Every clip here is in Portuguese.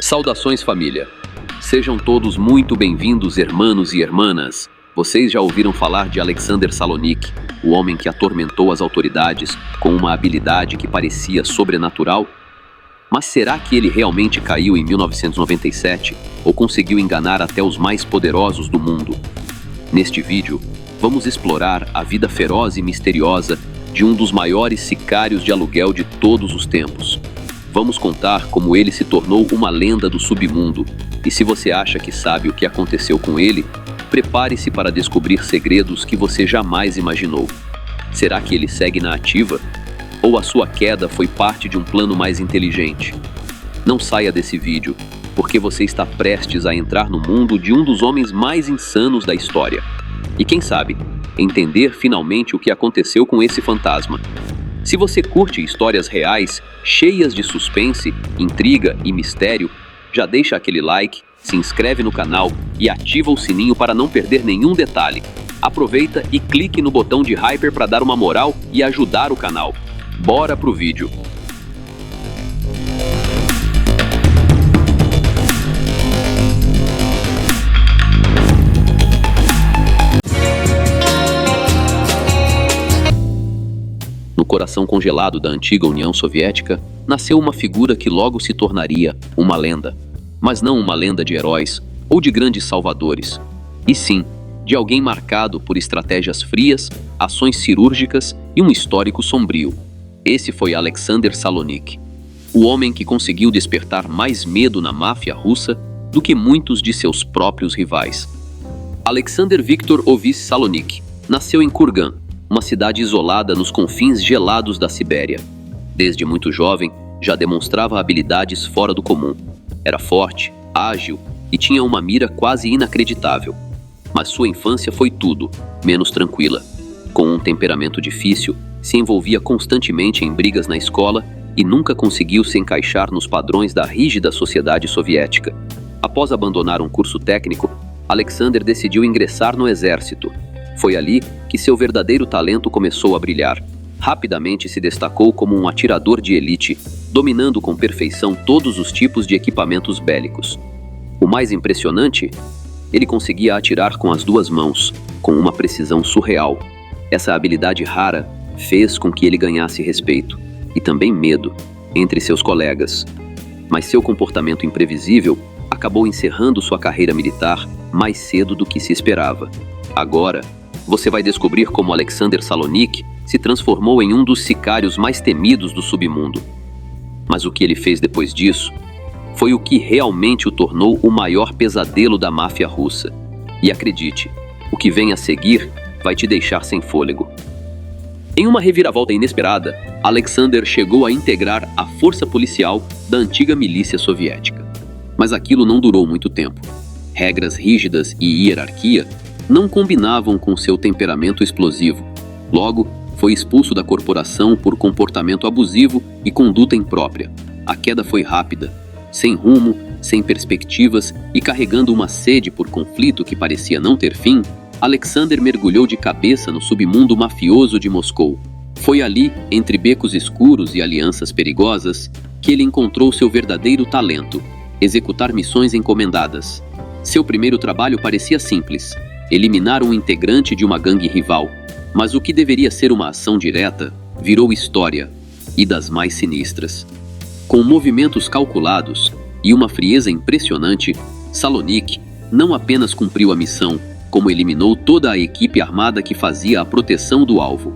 Saudações, família! Sejam todos muito bem-vindos, hermanos e hermanas. Vocês já ouviram falar de Alexander Salonique, o homem que atormentou as autoridades com uma habilidade que parecia sobrenatural? Mas será que ele realmente caiu em 1997 ou conseguiu enganar até os mais poderosos do mundo? Neste vídeo, vamos explorar a vida feroz e misteriosa de um dos maiores sicários de aluguel de todos os tempos. Vamos contar como ele se tornou uma lenda do submundo. E se você acha que sabe o que aconteceu com ele, prepare-se para descobrir segredos que você jamais imaginou. Será que ele segue na ativa? Ou a sua queda foi parte de um plano mais inteligente? Não saia desse vídeo, porque você está prestes a entrar no mundo de um dos homens mais insanos da história. E quem sabe, entender finalmente o que aconteceu com esse fantasma. Se você curte histórias reais, cheias de suspense, intriga e mistério, já deixa aquele like, se inscreve no canal e ativa o sininho para não perder nenhum detalhe. Aproveita e clique no botão de hyper para dar uma moral e ajudar o canal. Bora pro vídeo! No coração congelado da antiga União Soviética, nasceu uma figura que logo se tornaria uma lenda. Mas não uma lenda de heróis ou de grandes salvadores, e sim de alguém marcado por estratégias frias, ações cirúrgicas e um histórico sombrio. Esse foi Alexander Salonique, o homem que conseguiu despertar mais medo na máfia russa do que muitos de seus próprios rivais. Alexander Viktorovich Salonique nasceu em Kurgan, uma cidade isolada nos confins gelados da Sibéria. Desde muito jovem, já demonstrava habilidades fora do comum. Era forte, ágil e tinha uma mira quase inacreditável. Mas sua infância foi tudo, menos tranquila. Com um temperamento difícil, se envolvia constantemente em brigas na escola e nunca conseguiu se encaixar nos padrões da rígida sociedade soviética. Após abandonar um curso técnico, Alexander decidiu ingressar no exército. Foi ali que seu verdadeiro talento começou a brilhar. Rapidamente se destacou como um atirador de elite, dominando com perfeição todos os tipos de equipamentos bélicos. O mais impressionante, ele conseguia atirar com as duas mãos, com uma precisão surreal. Essa habilidade rara fez com que ele ganhasse respeito, e também medo, entre seus colegas. Mas seu comportamento imprevisível acabou encerrando sua carreira militar mais cedo do que se esperava. Agora, você vai descobrir como Alexander Salonique se transformou em um dos sicários mais temidos do submundo. Mas o que ele fez depois disso foi o que realmente o tornou o maior pesadelo da máfia russa. E acredite, o que vem a seguir vai te deixar sem fôlego. Em uma reviravolta inesperada, Alexander chegou a integrar a força policial da antiga milícia soviética. Mas aquilo não durou muito tempo. Regras rígidas e hierarquia não combinavam com seu temperamento explosivo. Logo, foi expulso da corporação por comportamento abusivo e conduta imprópria. A queda foi rápida, sem rumo, sem perspectivas e carregando uma sede por conflito que parecia não ter fim. Alexander mergulhou de cabeça no submundo mafioso de Moscou. Foi ali, entre becos escuros e alianças perigosas, que ele encontrou seu verdadeiro talento: executar missões encomendadas. Seu primeiro trabalho parecia simples: eliminar um integrante de uma gangue rival. Mas o que deveria ser uma ação direta virou história, e das mais sinistras. Com movimentos calculados e uma frieza impressionante, Salonique não apenas cumpriu a missão, como eliminou toda a equipe armada que fazia a proteção do alvo.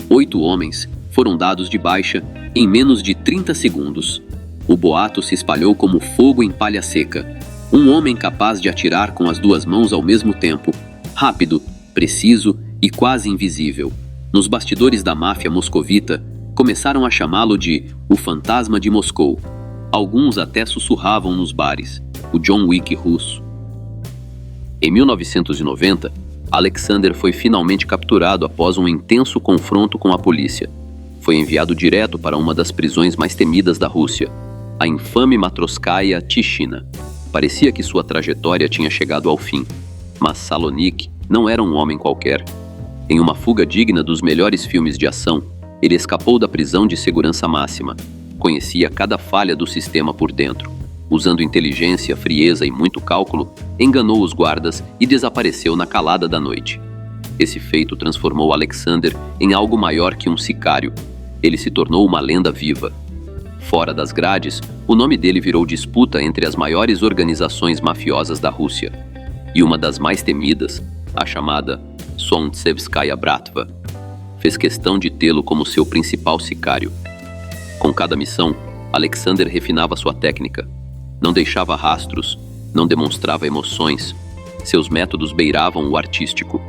8 homens foram dados de baixa em menos de 30 segundos. O boato se espalhou como fogo em palha seca. Um homem capaz de atirar com as duas mãos ao mesmo tempo, rápido, preciso e quase invisível. Nos bastidores da máfia moscovita, começaram a chamá-lo de o Fantasma de Moscou. Alguns até sussurravam nos bares: o John Wick russo. Em 1990, Alexander foi finalmente capturado após um intenso confronto com a polícia. Foi enviado direto para uma das prisões mais temidas da Rússia, a infame Matrosskaya Tichina. Parecia que sua trajetória tinha chegado ao fim, mas Salonique não era um homem qualquer. Em uma fuga digna dos melhores filmes de ação, ele escapou da prisão de segurança máxima. Conhecia cada falha do sistema por dentro. Usando inteligência, frieza e muito cálculo, enganou os guardas e desapareceu na calada da noite. Esse feito transformou Alexander em algo maior que um sicário. Ele se tornou uma lenda viva. Fora das grades, o nome dele virou disputa entre as maiores organizações mafiosas da Rússia. E uma das mais temidas, a chamada Solntseevskaya Bratva, fez questão de tê-lo como seu principal sicário. Com cada missão, Alexander refinava sua técnica. Não deixava rastros, não demonstrava emoções. Seus métodos beiravam o artístico.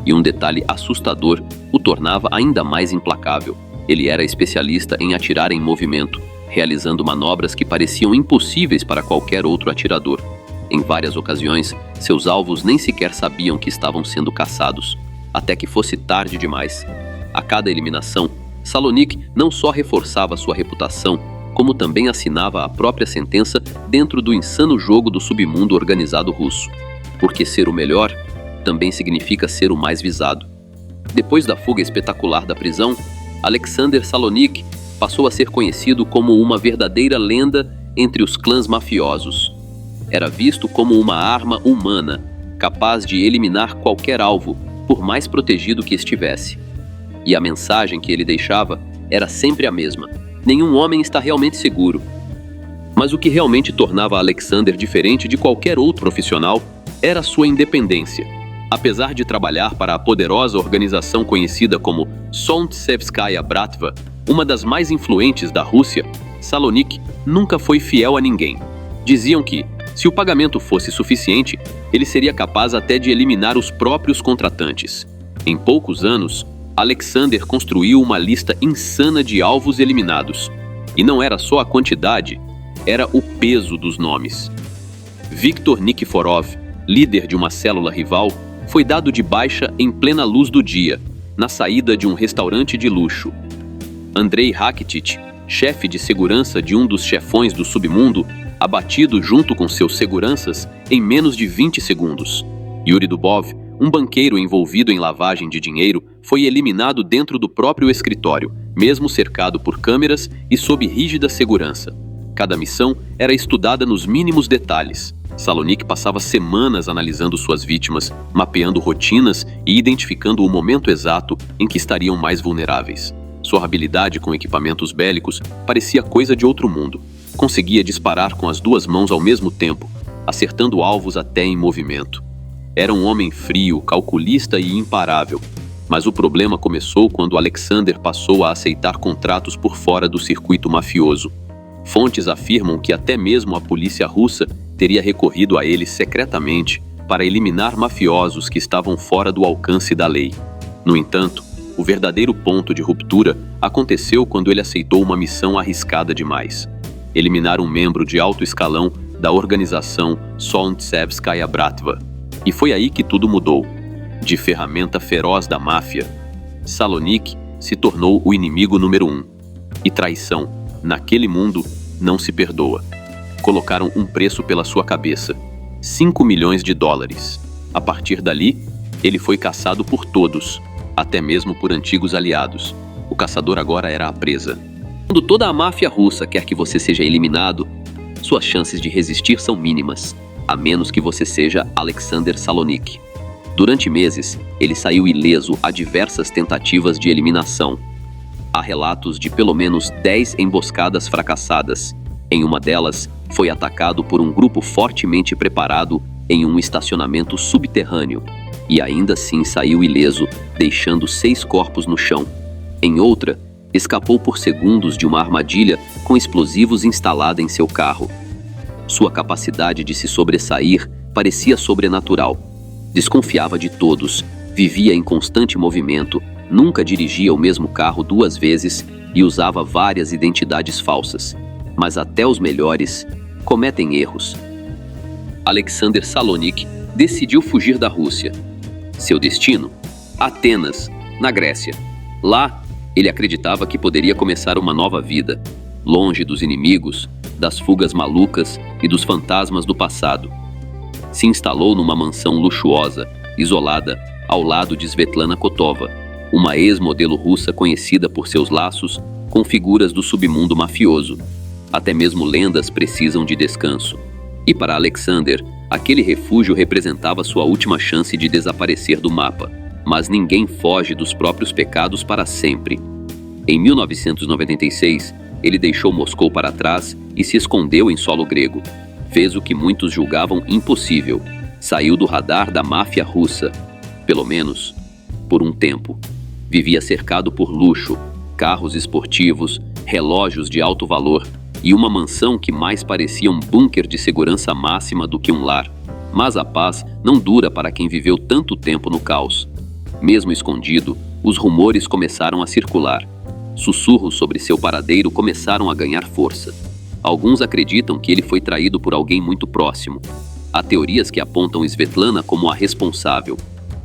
E um detalhe assustador o tornava ainda mais implacável. Ele era especialista em atirar em movimento, realizando manobras que pareciam impossíveis para qualquer outro atirador. Em várias ocasiões, seus alvos nem sequer sabiam que estavam sendo caçados, até que fosse tarde demais. A cada eliminação, Salonik não só reforçava sua reputação, como também assinava a própria sentença dentro do insano jogo do submundo organizado russo. Porque ser o melhor também significa ser o mais visado. Depois da fuga espetacular da prisão, Alexander Salonik passou a ser conhecido como uma verdadeira lenda entre os clãs mafiosos. Era visto como uma arma humana, capaz de eliminar qualquer alvo, por mais protegido que estivesse. E a mensagem que ele deixava era sempre a mesma: nenhum homem está realmente seguro. Mas o que realmente tornava Alexander diferente de qualquer outro profissional era sua independência. Apesar de trabalhar para a poderosa organização conhecida como Solntseevskaya Bratva, uma das mais influentes da Rússia, Salonik nunca foi fiel a ninguém. Diziam que, se o pagamento fosse suficiente, ele seria capaz até de eliminar os próprios contratantes. Em poucos anos, Alexander construiu uma lista insana de alvos eliminados. E não era só a quantidade, era o peso dos nomes. Viktor Nikiforov, líder de uma célula rival, foi dado de baixa em plena luz do dia, na saída de um restaurante de luxo. Andrei Rakitic, chefe de segurança de um dos chefões do submundo, abatido junto com seus seguranças em menos de 20 segundos. Yuri Dubov, um banqueiro envolvido em lavagem de dinheiro, foi eliminado dentro do próprio escritório, mesmo cercado por câmeras e sob rígida segurança. Cada missão era estudada nos mínimos detalhes. Salonik passava semanas analisando suas vítimas, mapeando rotinas e identificando o momento exato em que estariam mais vulneráveis. Sua habilidade com equipamentos bélicos parecia coisa de outro mundo. Conseguia disparar com as duas mãos ao mesmo tempo, acertando alvos até em movimento. Era um homem frio, calculista e imparável. Mas o problema começou quando Alexander passou a aceitar contratos por fora do circuito mafioso. Fontes afirmam que até mesmo a polícia russa teria recorrido a ele secretamente para eliminar mafiosos que estavam fora do alcance da lei. No entanto, o verdadeiro ponto de ruptura aconteceu quando ele aceitou uma missão arriscada demais: eliminar um membro de alto escalão da organização Solntseevskaya Bratva. E foi aí que tudo mudou. De ferramenta feroz da máfia, Salonik se tornou o inimigo número 1. E traição, naquele mundo, não se perdoa. Colocaram um preço pela sua cabeça: $5 milhões. A partir dali, ele foi caçado por todos, até mesmo por antigos aliados. O caçador agora era a presa. Quando toda a máfia russa quer que você seja eliminado, suas chances de resistir são mínimas, a menos que você seja Alexander Salonik. Durante meses, ele saiu ileso a diversas tentativas de eliminação. Há relatos de pelo menos 10 emboscadas fracassadas. Em uma delas, foi atacado por um grupo fortemente preparado em um estacionamento subterrâneo, e ainda assim saiu ileso, deixando 6 corpos no chão. Em outra, escapou por segundos de uma armadilha com explosivos instalada em seu carro. Sua capacidade de se sobressair parecia sobrenatural. Desconfiava de todos, vivia em constante movimento, nunca dirigia o mesmo carro 2 vezes e usava várias identidades falsas. Mas até os melhores cometem erros. Alexander Salonik decidiu fugir da Rússia. Seu destino? Atenas, na Grécia. Lá, ele acreditava que poderia começar uma nova vida, longe dos inimigos, das fugas malucas e dos fantasmas do passado. Se instalou numa mansão luxuosa, isolada, ao lado de Svetlana Kotova, uma ex-modelo russa conhecida por seus laços com figuras do submundo mafioso. Até mesmo lendas precisam de descanso. E para Alexander, aquele refúgio representava sua última chance de desaparecer do mapa. Mas ninguém foge dos próprios pecados para sempre. Em 1996, ele deixou Moscou para trás e se escondeu em solo grego. Fez o que muitos julgavam impossível. Saiu do radar da máfia russa. Pelo menos, por um tempo. Vivia cercado por luxo, carros esportivos, relógios de alto valor e uma mansão que mais parecia um bunker de segurança máxima do que um lar. Mas a paz não dura para quem viveu tanto tempo no caos. Mesmo escondido, os rumores começaram a circular. Sussurros sobre seu paradeiro começaram a ganhar força. Alguns acreditam que ele foi traído por alguém muito próximo. Há teorias que apontam Svetlana como a responsável,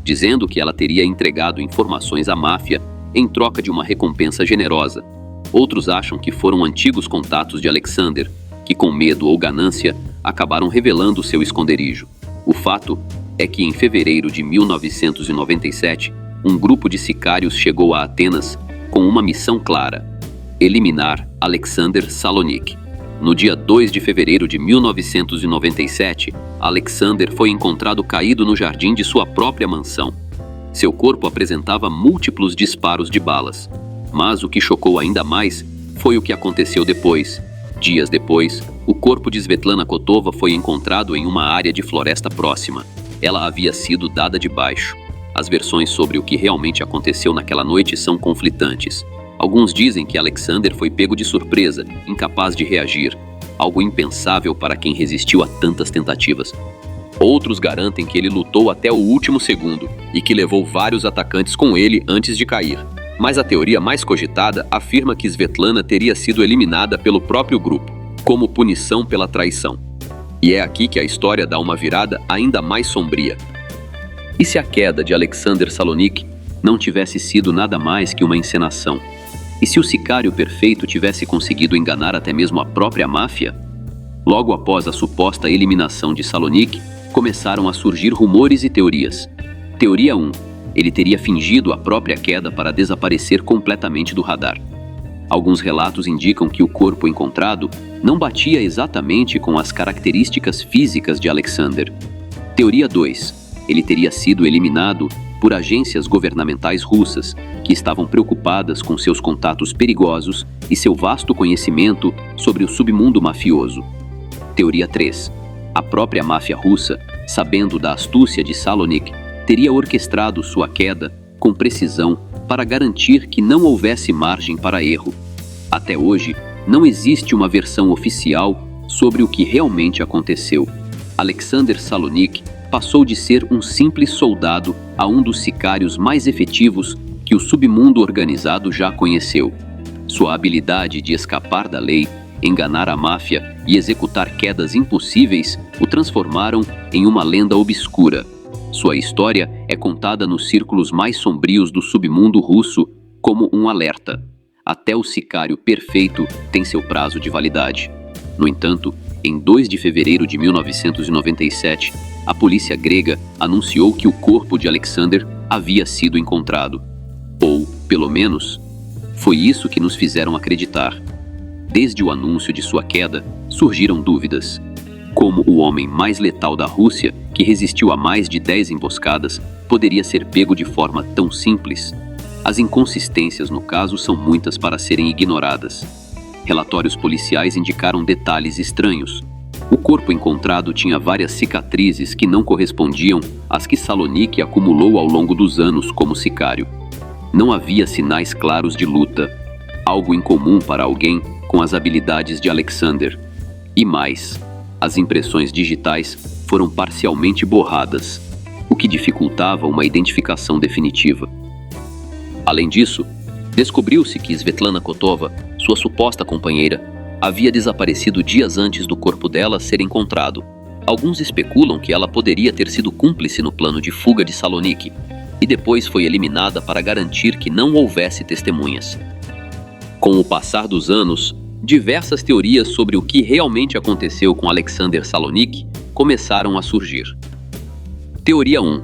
dizendo que ela teria entregado informações à máfia em troca de uma recompensa generosa. Outros acham que foram antigos contatos de Alexander, que com medo ou ganância acabaram revelando seu esconderijo. O fato é que em fevereiro de 1997, um grupo de sicários chegou a Atenas com uma missão clara: eliminar Alexander Salonik. No dia 2 de fevereiro de 1997, Alexander foi encontrado caído no jardim de sua própria mansão. Seu corpo apresentava múltiplos disparos de balas. Mas o que chocou ainda mais foi o que aconteceu depois. Dias depois, o corpo de Svetlana Kotova foi encontrado em uma área de floresta próxima. Ela havia sido dada de baixo. As versões sobre o que realmente aconteceu naquela noite são conflitantes. Alguns dizem que Alexander foi pego de surpresa, incapaz de reagir, algo impensável para quem resistiu a tantas tentativas. Outros garantem que ele lutou até o último segundo e que levou vários atacantes com ele antes de cair. Mas a teoria mais cogitada afirma que Svetlana teria sido eliminada pelo próprio grupo, como punição pela traição. E é aqui que a história dá uma virada ainda mais sombria. E se a queda de Alexander Salonik não tivesse sido nada mais que uma encenação? E se o sicário perfeito tivesse conseguido enganar até mesmo a própria máfia? Logo após a suposta eliminação de Salonik, começaram a surgir rumores e teorias. Teoria 1. Ele teria fingido a própria queda para desaparecer completamente do radar. Alguns relatos indicam que o corpo encontrado não batia exatamente com as características físicas de Alexander. Teoria 2. Ele teria sido eliminado por agências governamentais russas, que estavam preocupadas com seus contatos perigosos e seu vasto conhecimento sobre o submundo mafioso. Teoria 3. A própria máfia russa, sabendo da astúcia de Salonik, teria orquestrado sua queda com precisão para garantir que não houvesse margem para erro. Até hoje, não existe uma versão oficial sobre o que realmente aconteceu. Alexander Salonik passou de ser um simples soldado a um dos sicários mais efetivos que o submundo organizado já conheceu. Sua habilidade de escapar da lei, enganar a máfia e executar quedas impossíveis o transformaram em uma lenda obscura. Sua história é contada nos círculos mais sombrios do submundo russo como um alerta. Até o sicário perfeito tem seu prazo de validade. No entanto, em 2 de fevereiro de 1997, a polícia grega anunciou que o corpo de Alexander havia sido encontrado. Ou, pelo menos, foi isso que nos fizeram acreditar. Desde o anúncio de sua queda, surgiram dúvidas. Como o homem mais letal da Rússia, que resistiu a mais de 10 emboscadas, poderia ser pego de forma tão simples? As inconsistências no caso são muitas para serem ignoradas. Relatórios policiais indicaram detalhes estranhos. O corpo encontrado tinha várias cicatrizes que não correspondiam às que Salonik acumulou ao longo dos anos como sicário. Não havia sinais claros de luta, algo incomum para alguém com as habilidades de Alexander. E mais, as impressões digitais foram parcialmente borradas, o que dificultava uma identificação definitiva. Além disso, descobriu-se que Svetlana Kotova, sua suposta companheira, havia desaparecido dias antes do corpo dela ser encontrado. Alguns especulam que ela poderia ter sido cúmplice no plano de fuga de Salonik e depois foi eliminada para garantir que não houvesse testemunhas. Com o passar dos anos, diversas teorias sobre o que realmente aconteceu com Alexander Salonik começaram a surgir. Teoria 1.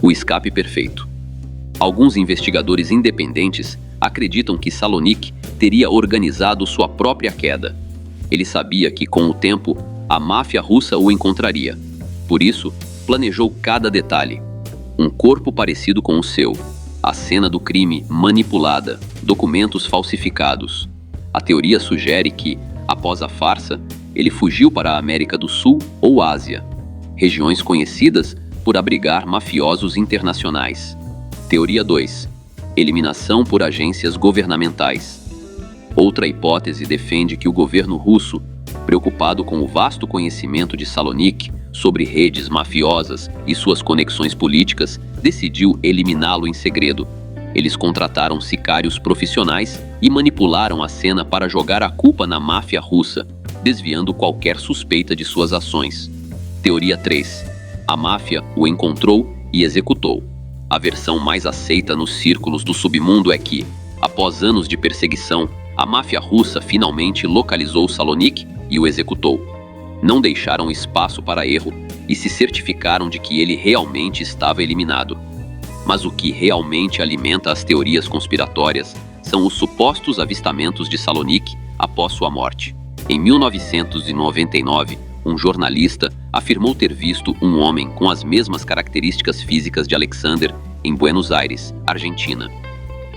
O escape perfeito. Alguns investigadores independentes acreditam que Salonik teria organizado sua própria queda. Ele sabia que, com o tempo, a máfia russa o encontraria. Por isso, planejou cada detalhe. Um corpo parecido com o seu, a cena do crime manipulada, documentos falsificados. A teoria sugere que, após a farsa, ele fugiu para a América do Sul ou Ásia, regiões conhecidas por abrigar mafiosos internacionais. Teoria 2. Eliminação por agências governamentais. Outra hipótese defende que o governo russo, preocupado com o vasto conhecimento de Salonique sobre redes mafiosas e suas conexões políticas, decidiu eliminá-lo em segredo. Eles contrataram sicários profissionais e manipularam a cena para jogar a culpa na máfia russa, desviando qualquer suspeita de suas ações. Teoria 3. A máfia o encontrou e executou. A versão mais aceita nos círculos do submundo é que, após anos de perseguição, a máfia russa finalmente localizou Salonique e o executou. Não deixaram espaço para erro e se certificaram de que ele realmente estava eliminado. Mas o que realmente alimenta as teorias conspiratórias são os supostos avistamentos de Salonique após sua morte. Em 1999, um jornalista afirmou ter visto um homem com as mesmas características físicas de Alexander em Buenos Aires, Argentina.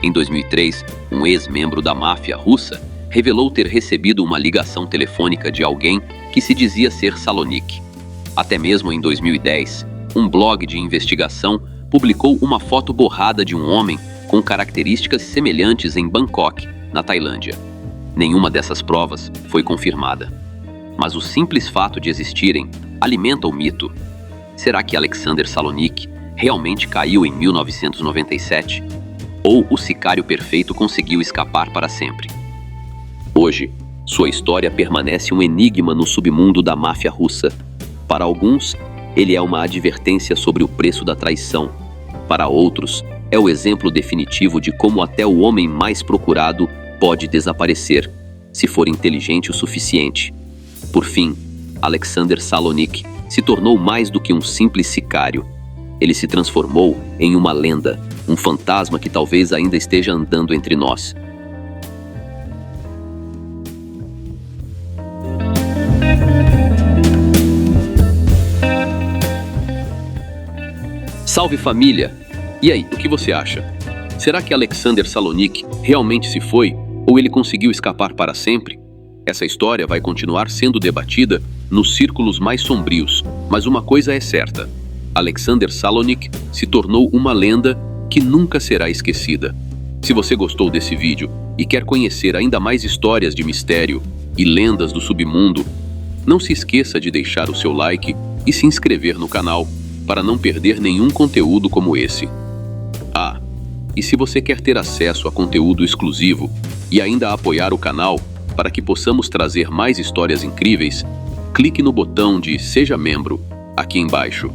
Em 2003, um ex-membro da máfia russa revelou ter recebido uma ligação telefônica de alguém que se dizia ser Salonique. Até mesmo em 2010, um blog de investigação publicou uma foto borrada de um homem com características semelhantes em Bangkok, na Tailândia. Nenhuma dessas provas foi confirmada. Mas o simples fato de existirem alimenta o mito. Será que Alexander Salonique realmente caiu em 1997? Ou o sicário perfeito conseguiu escapar para sempre? Hoje, sua história permanece um enigma no submundo da máfia russa. Para alguns, ele é uma advertência sobre o preço da traição. Para outros, é o exemplo definitivo de como até o homem mais procurado pode desaparecer, se for inteligente o suficiente. Por fim, Alexander Salonique se tornou mais do que um simples sicário. Ele se transformou em uma lenda, um fantasma que talvez ainda esteja andando entre nós. Salve família! E aí, o que você acha? Será que Alexander Salonique realmente se foi ou ele conseguiu escapar para sempre? Essa história vai continuar sendo debatida nos círculos mais sombrios, mas uma coisa é certa: Alexander Salonique se tornou uma lenda que nunca será esquecida. Se você gostou desse vídeo e quer conhecer ainda mais histórias de mistério e lendas do submundo, não se esqueça de deixar o seu like e se inscrever no canal para não perder nenhum conteúdo como esse. Ah, e se você quer ter acesso a conteúdo exclusivo e ainda apoiar o canal para que possamos trazer mais histórias incríveis, clique no botão de Seja Membro aqui embaixo.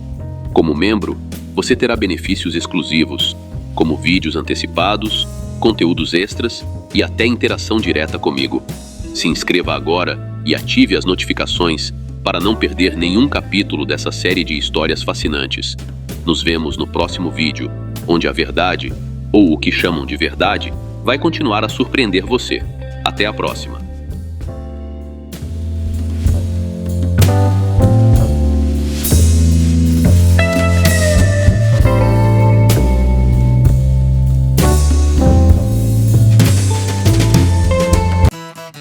Como membro, você terá benefícios exclusivos, como vídeos antecipados, conteúdos extras e até interação direta comigo. Se inscreva agora e ative as notificações para não perder nenhum capítulo dessa série de histórias fascinantes. Nos vemos no próximo vídeo, onde a verdade, ou o que chamam de verdade, vai continuar a surpreender você. Até a próxima!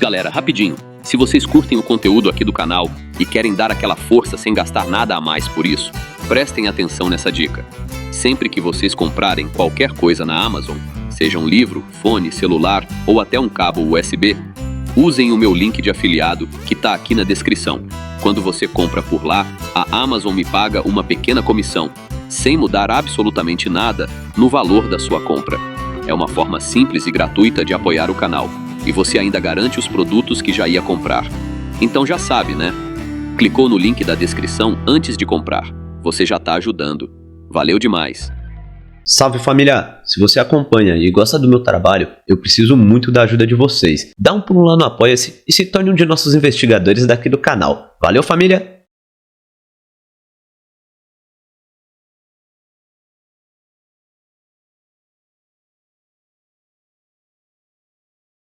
Galera, rapidinho, se vocês curtem o conteúdo aqui do canal e querem dar aquela força sem gastar nada a mais por isso, prestem atenção nessa dica. Sempre que vocês comprarem qualquer coisa na Amazon, seja um livro, fone, celular ou até um cabo USB, usem o meu link de afiliado que está aqui na descrição. Quando você compra por lá, a Amazon me paga uma pequena comissão, sem mudar absolutamente nada no valor da sua compra. É uma forma simples e gratuita de apoiar o canal. E você ainda garante os produtos que já ia comprar. Então já sabe, né? Clicou no link da descrição antes de comprar. Você já está ajudando. Valeu demais! Salve família! Se você acompanha e gosta do meu trabalho, eu preciso muito da ajuda de vocês. Dá um pulo lá no Apoia-se e se torne um de nossos investigadores daqui do canal. Valeu família!